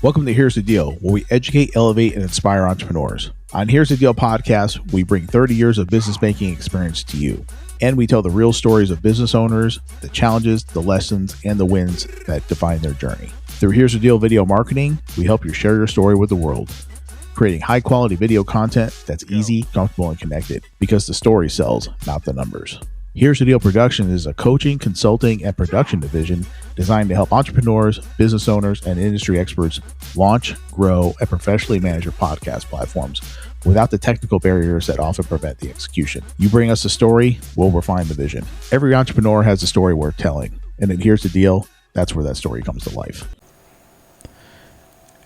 Welcome to Here's the Deal, where we educate, elevate, and inspire entrepreneurs. On Here's the Deal podcast, we bring 30 years of business banking experience to you. And we tell the real stories of business owners, the challenges, the lessons, and the wins that define their journey. Through Here's the Deal video marketing, we help you share your story with the world, creating high-quality video content that's easy, comfortable, and connected, because the story sells, not the numbers. Here's the Deal Production is a coaching, consulting, and production division designed to help entrepreneurs, business owners, and industry experts launch, grow, and professionally manage your podcast platforms without the technical barriers that often prevent the execution. You bring us a story, we'll refine the vision. Every entrepreneur has a story worth telling, and then Here's the Deal, that's where that story comes to life.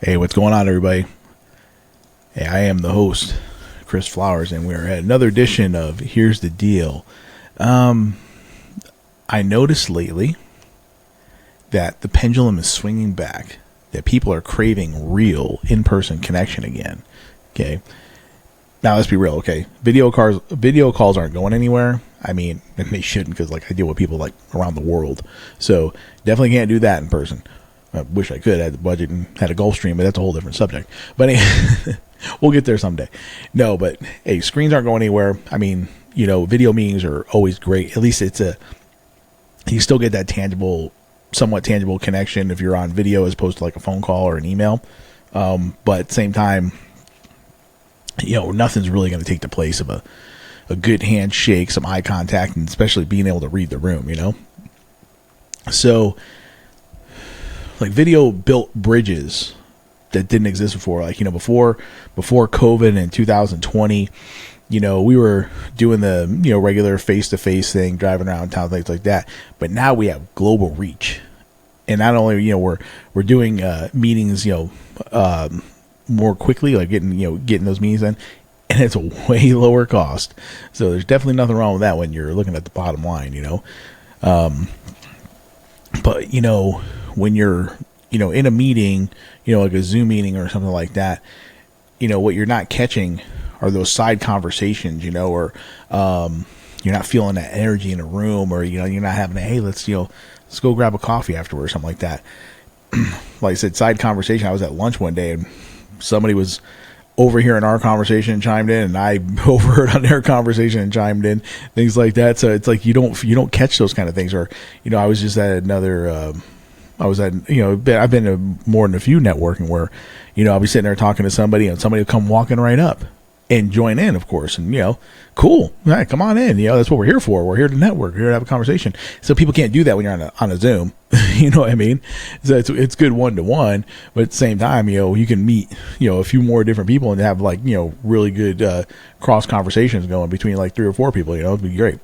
Hey, what's going on, everybody? Hey, I am the host, Chris Flowers, and we're at another edition of Here's the Deal. I noticed lately that the pendulum is swinging back, that people are craving real in-person connection again. Okay. Now let's be real. Okay. Video calls aren't going anywhere. I mean, and they shouldn't, because like I deal with people like around the world. So definitely can't do that in person. I wish I could. I had the budget and had a Gulfstream, but that's a whole different subject. But anyway, we'll get there someday. No, but hey, screens aren't going anywhere. I mean, you know, video meetings are always great. At least you still get that somewhat tangible connection if you're on video as opposed to like a phone call or an email. But at the same time, you know, nothing's really going to take the place of a good handshake, some eye contact, and especially being able to read the room, you know? So like video built bridges that didn't exist before. Like, you know, before COVID in 2020, you know, we were doing the, you know, regular face-to-face thing, driving around town, things like that. But now we have global reach. And not only, you know, we're doing meetings, you know, more quickly, like getting those meetings in, and it's a way lower cost. So there's definitely nothing wrong with that when you're looking at the bottom line, you know. But, you know, when you're, you know, in a meeting, you know, like a Zoom meeting or something like that, you know, what you're not catching are those side conversations, you know, or you're not feeling that energy in a room, or, you know, you're not having a, hey, let's go grab a coffee afterwards, or something like that. Like I said, side conversation. I was at lunch one day and somebody was overhearing our conversation and chimed in, and I overheard on their conversation and chimed in, things like that. So it's like you don't catch those kind of things. Or, you know, I was just at another you know, I've been to more than a few networking where, you know, I'll be sitting there talking to somebody and somebody will come walking right up and join in, of course. And, you know, cool. All right, come on in. You know, that's what we're here for. We're here to network. We're here to have a conversation. So people can't do that when you're on a Zoom. You know what I mean? So it's good one-to-one, but at the same time, you know, you can meet, you know, a few more different people and have like, you know, really good cross conversations going between like 3 or 4 people, you know, it'd be great.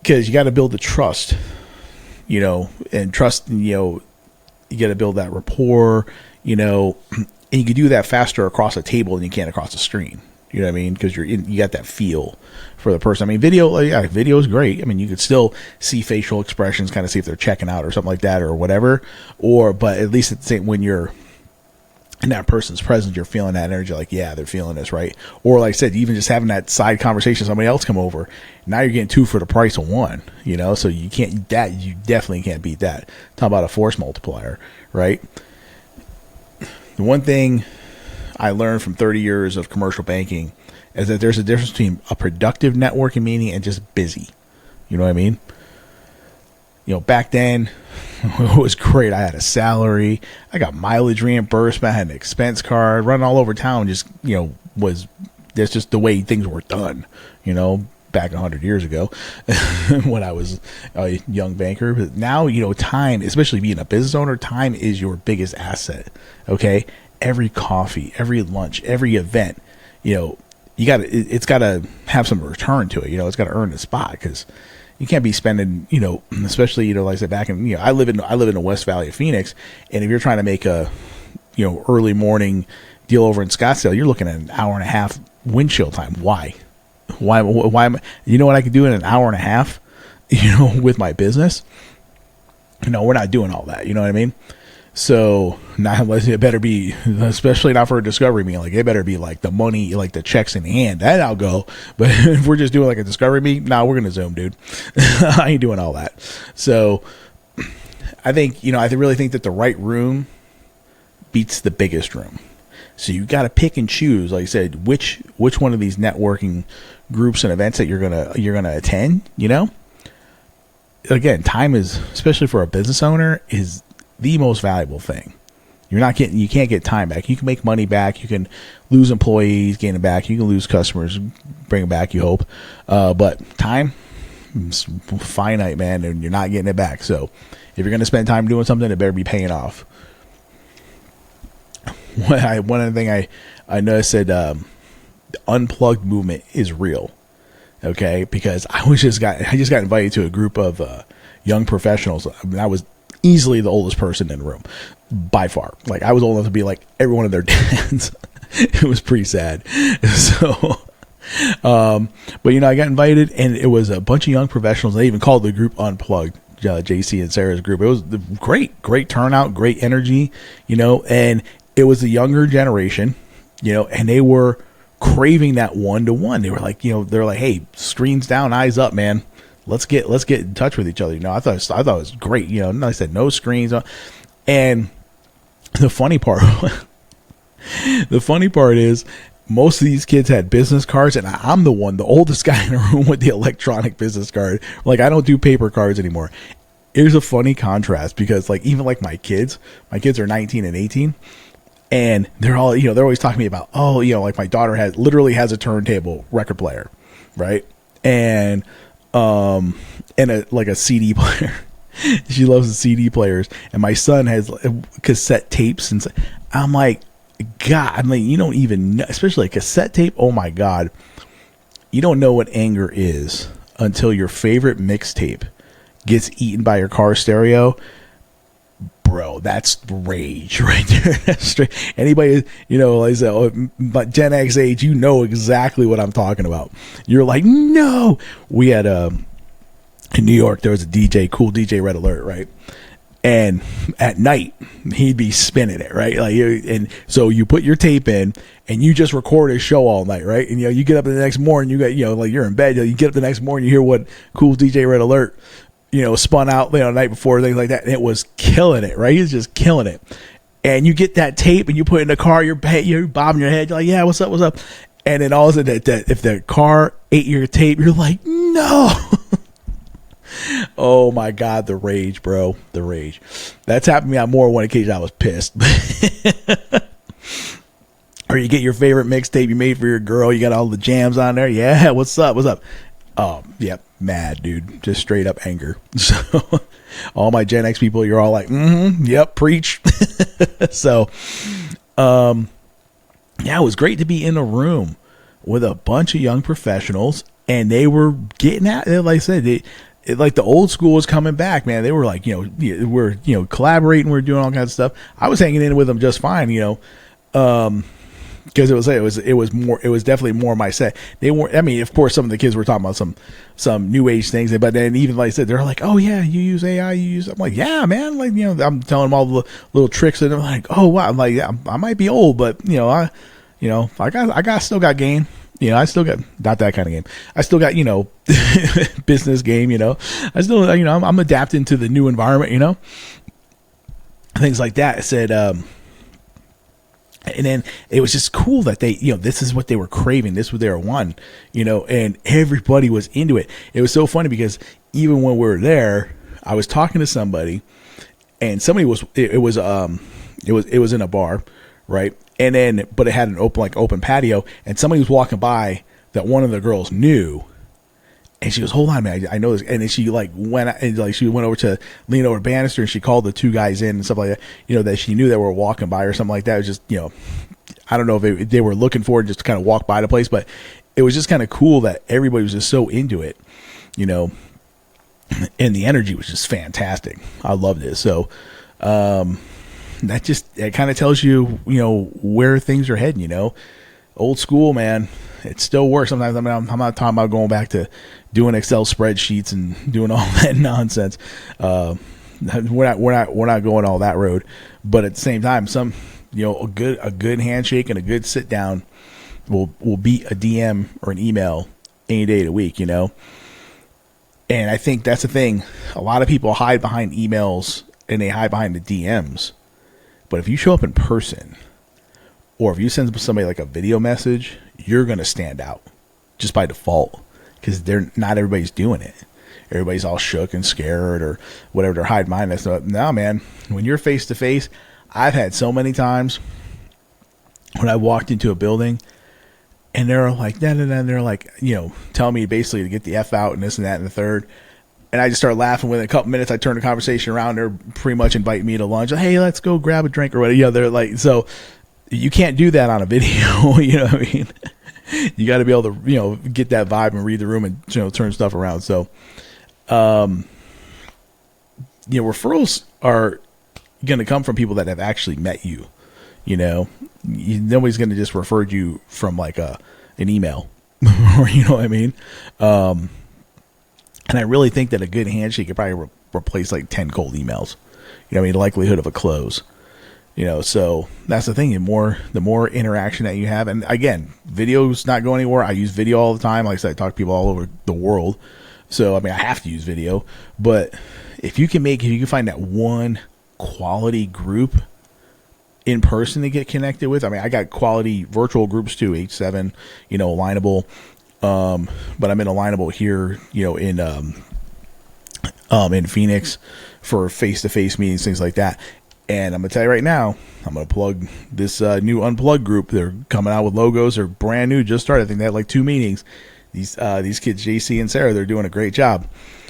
Because you got to build the trust, you know, and trust, you know, you got to build that rapport, you know, and you can do that faster across a table than you can across a screen. You know what I mean? Because you got that feel for the person. I mean, video is great. I mean, you could still see facial expressions, kind of see if they're checking out or something like that or whatever. But at least at the same, when you're in that person's presence, you're feeling that energy. Like, yeah, they're feeling this, right? Or like I said, even just having that side conversation, somebody else come over. Now you're getting 2 for the price of 1. You know, so you definitely can't beat that. Talk about a force multiplier, right? The one thing I learned from 30 years of commercial banking is that there's a difference between a productive networking meeting and just busy. You know what I mean? You know, back then it was great. I had a salary. I got mileage reimbursement. I had an expense card. Running all over town just, you know, that's just the way things were done, you know, back 100 years ago when I was a young banker. But now, you know, time, especially being a business owner, time is your biggest asset. Okay. Every coffee, every lunch, every event, you know, it's got to have some return to it. You know, it's got to earn the spot, because you can't be spending, you know, especially, you know, like I said, back in, you know, I live in the West Valley of Phoenix. And if you're trying to make a, you know, early morning deal over in Scottsdale, you're looking at an hour and a half windshield time. Why am I, you know what I could do in an hour and a half, you know, with my business? No, we're not doing all that. You know what I mean? So not unless it better be, especially not for a discovery meeting, like it better be like the money, like the checks in hand, that I'll go. But if we're just doing like a discovery meeting, we're going to Zoom, dude. I ain't doing all that. So I think, I really think that the right room beats the biggest room. So you got to pick and choose, like I said, which one of these networking groups and events that you're gonna attend. Again, time is, especially for a business owner, is the most valuable thing. You can't get time back. You can make money back. You can lose employees, gain it back. You can lose customers, bring it back, you hope. But time is finite, man, and you're not getting it back. So if you're going to spend time doing something, it better be paying off. One other thing I noticed said, the unplugged movement is real. Okay. Because I just got invited to a group of, young professionals. I was easily the oldest person in the room by far. Like, I was old enough to be like every one of their dads. It was pretty sad. So, but I got invited, and it was a bunch of young professionals. They even called the group Unplugged, JC and Sarah's group. It was great turnout, great energy, and it was the younger generation, and they were craving that 1-to-1. They were like, they're like, hey, screens down, eyes up, man. Let's get in touch with each other. I thought it was great. I said no screens. And the funny part is most of these kids had business cards, and I'm the oldest guy in the room with the electronic business card. Like, I don't do paper cards anymore. Here's a funny contrast, because even my kids are 19 and 18, and they're all, they're always talking to me about, like my daughter literally has a turntable record player, right? And a CD player. She loves the CD players, and my son has cassette tapes, and I'm like, God, you don't even know, especially a cassette tape. Oh my God, you don't know what anger is until your favorite mixtape gets eaten by your car stereo. Bro, that's rage right there. That's straight. Anybody, like I said, but Gen X age, exactly what I'm talking about. You're like, no. We had in New York, there was a DJ, cool DJ Red Alert, right? And at night, he'd be spinning it, right? And so you put your tape in, and you just record his show all night, right? And you get up the next morning, you got you're in bed. You get up the next morning, you hear what cool DJ Red Alert spun out, the night before, things like that. And it was killing it, right? He was just killing it. And you get that tape and you put it in the car, you're bobbing your head. You're like, yeah, what's up? And then all of a sudden, if the car ate your tape, you're like, no. Oh my God, the rage, bro. The rage. That's happened to me on more than one occasion. I was pissed. Or you get your favorite mixtape you made for your girl. You got all the jams on there. Yeah, what's up? Oh, yep, mad, dude. Just straight up anger. So, all my Gen X people, you're all like, yep, preach. So, yeah, it was great to be in a room with a bunch of young professionals, and they were getting at it. Like I said, like the old school was coming back, man. They were like, we're, collaborating, we're doing all kinds of stuff. I was hanging in with them just fine, because it was definitely more my set. They weren't, of course, some of the kids were talking about some new age things, but then even like I said, they're like, oh yeah, you use AI, I'm like, yeah, man, like, I'm telling them all the little tricks, and they're like, oh wow, I'm like, yeah, I might be old, but I still got game. I still got, not that kind of game. I still got, business game, I still, I'm adapting to the new environment, things like that. I said, and then it was just cool that they, this is what they were craving. This was their one, and everybody was into it. It was so funny because even when we were there, I was talking to somebody, and somebody it was in a bar, right? And then, but it had an open patio, and somebody was walking by that one of the girls knew. And she goes, hold on, man, I know this. And then she went over to lean over banister, and she called the two guys in and stuff like that, that she knew that were walking by or something like that. It was just, I don't know if they were looking for it just to kind of walk by the place, but it was just kind of cool that everybody was just so into it, and the energy was just fantastic. I loved it. So, it kind of tells you, where things are heading, old school, man. It still works. Sometimes I'm not talking about going back to doing Excel spreadsheets and doing all that nonsense. We're not going all that road, but at the same time, a good handshake and a good sit down will beat a DM or an email any day of the week, And I think that's the thing. A lot of people hide behind emails and they hide behind the DMs. But if you show up in person, or if you send somebody like a video message, you're going to stand out just by default, because not everybody's doing it. Everybody's all shook and scared or whatever. They're hiding behind us. No, man, when you're face to face, I've had so many times when I walked into a building and they're like, nah, and they're like, telling me basically to get the F out and this and that and the third. And I just start laughing. Within a couple minutes, I turn the conversation around. They're pretty much inviting me to lunch. Hey, let's go grab a drink or whatever. They're like, so you can't do that on a video. You know what I mean? You got to be able to, get that vibe and read the room and, turn stuff around. So, referrals are going to come from people that have actually met you. Nobody's going to just refer you from like an email, or you know what I mean. And I really think that a good handshake could probably replace like 10 cold emails. The likelihood of a close. So that's the thing. The more interaction that you have, and again, video's not going anywhere. I use video all the time. Like I said, I talk to people all over the world. So, I have to use video, but if you can find that one quality group in person to get connected with, I got quality virtual groups too, H7, Alignable. But I'm in Alignable here, in Phoenix for face-to-face meetings, things like that. And I'm going to tell you right now, I'm going to plug this new Unplugged group. They're coming out with logos. They're brand new, just started. I think they had like 2 meetings. These kids, JC and Sarah, they're doing a great job.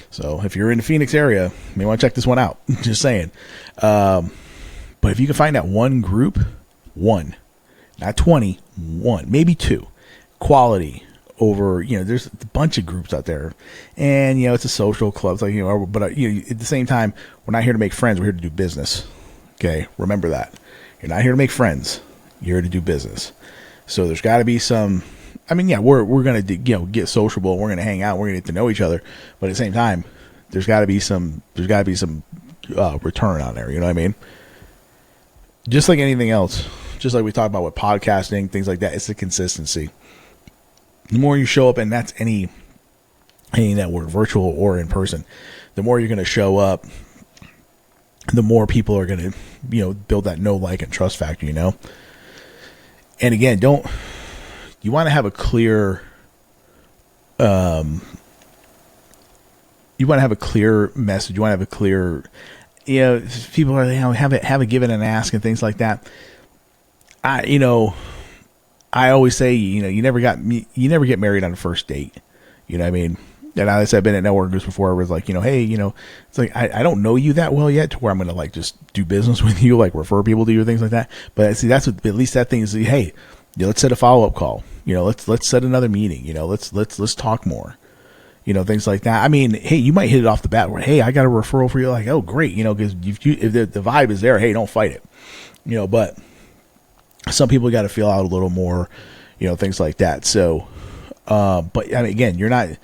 So if you're in the Phoenix area, you may want to check this one out. Just saying. But if you can find that one group, not 20, one, maybe 2, quality over, there's a bunch of groups out there, and, it's a social club. It's like, but at the same time, we're not here to make friends. We're here to do business. Okay. Remember that. You're not here to make friends. You're here to do business. So there's got to be some, we're going to, get sociable. We're going to hang out. We're going to get to know each other. But at the same time, there's got to be some return on there. You know what I mean? Just like anything else, just like we talked about with podcasting, things like that, it's the consistency. The more you show up, and that's any network, virtual or in person, the more you're going to show up, the more people are going to, build that know, like, and trust factor, And again, you want to have a clear, message. You want to have a clear, people are, have a give and an ask and things like that. I always say, you never get married on the first date. You know what I mean? And I said, I've been at network groups before where it's like, hey, it's like, I don't know you that well yet to where I'm going to like just do business with you, like refer people to you or things like that. But see, that's what, at least that thing is, hey, let's set a follow-up call. Let's set another meeting, let's talk more, things like that. Hey, you might hit it off the bat where, hey, I got a referral for you. Like, oh, great. Cause if the vibe is there, hey, don't fight it, but some people got to feel out a little more, things like that. So, but again, you're not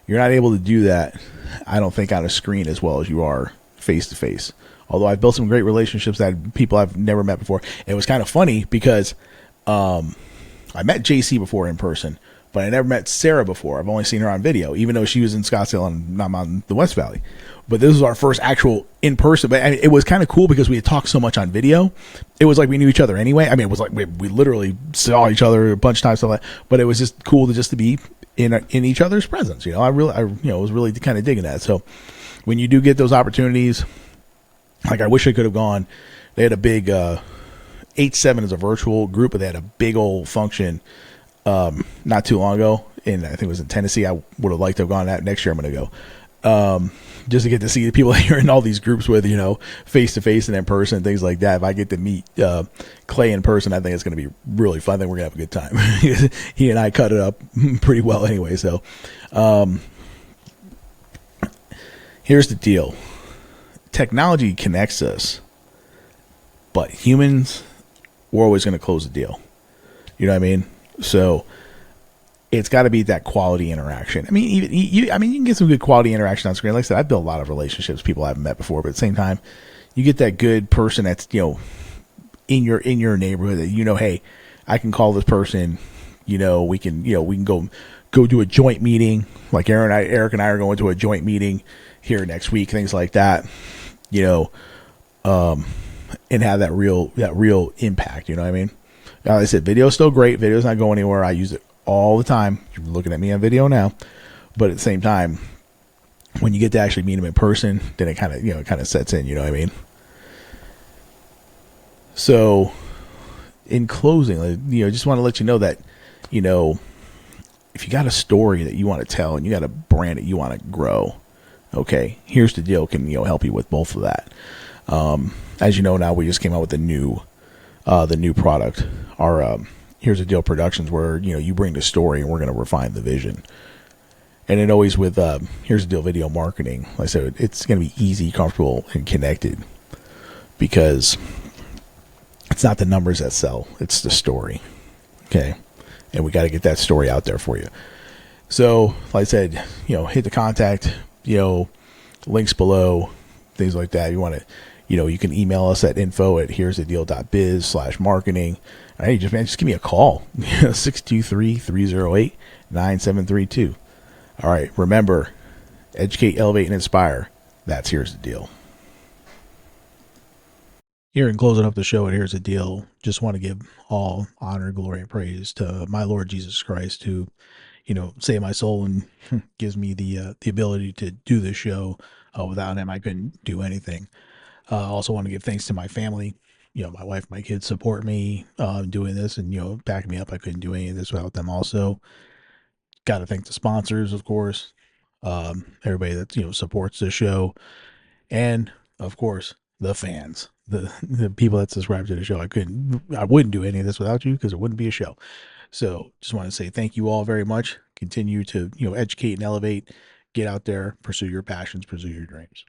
able to do that, I don't think, on a screen as well as you are face to face. Although I've built some great relationships that people I've never met before. It was kind of funny because I met JC before in person, but I never met Sarah before. I've only seen her on video, even though she was in Scottsdale and I'm on the West Valley. But this was our first actual in person. But it was kind of cool because we had talked so much on video. It was like we knew each other anyway. It was like we literally saw each other a bunch of times. But it was just cool to be in each other's presence. I was really kind of digging that. So when you do get those opportunities, like I wish I could have gone. They had a big H7 is a virtual group, but they had a big old function not too long ago. And I think it was in Tennessee. I would have liked to have gone that. Next year I'm going to go. Just to get to see the people that you're in all these groups with, face to face and in person, things like that. If I get to meet Clay in person, I think it's going to be really fun. I think we're going to have a good time. He and I cut it up pretty well anyway. So here's the deal. Technology connects us, but humans, we're always going to close the deal. You know what I mean? So it's got to be that quality interaction. You can get some good quality interaction on screen. Like I said, I've built a lot of relationships, people I haven't met before, but at the same time, you get that good person that's, in your neighborhood that, hey, I can call this person, we can go do a joint meeting. Like Eric and I are going to a joint meeting here next week, things like that. and have that real impact. You know what I mean? Like I said, video's still great. Video's not going anywhere. I use it all the time. You're looking at me on video now, but at the same time, when you get to actually meet them in person, then it kind of sets in. You know what I mean? So, in closing, just want to let you know that, you know, if you got a story that you want to tell and you got a brand that you want to grow, okay, Here's the Deal can help you with both of that. As you know, now we just came out with the new product, our Here's the Deal Productions, where you bring the story and we're going to refine the vision. And it always with Here's the Deal video marketing. Like I said, it's going to be easy, comfortable, and connected, because it's not the numbers that sell, it's the story. Okay, and we got to get that story out there for you. So, like I said, hit the contact, links below, things like that. You want to, you can email us at info@heresthedeal.biz/marketing. Hey, just give me a call, 623-308-9732. All right, remember, educate, elevate, and inspire. That's Here's the Deal. Here, in closing up the show, and Here's the Deal, just want to give all honor, glory, and praise to my Lord Jesus Christ, who, saved my soul and gives me the ability to do this show. Without him, I couldn't do anything. I also want to give thanks to my family. My wife, my kids support me doing this and, backing me up. I couldn't do any of this without them also. Got to thank the sponsors, of course, everybody that, supports the show. And, of course, the fans, the people that subscribe to the show. I wouldn't do any of this without you, because it wouldn't be a show. So just want to say thank you all very much. Continue to, educate and elevate. Get out there, pursue your passions, pursue your dreams.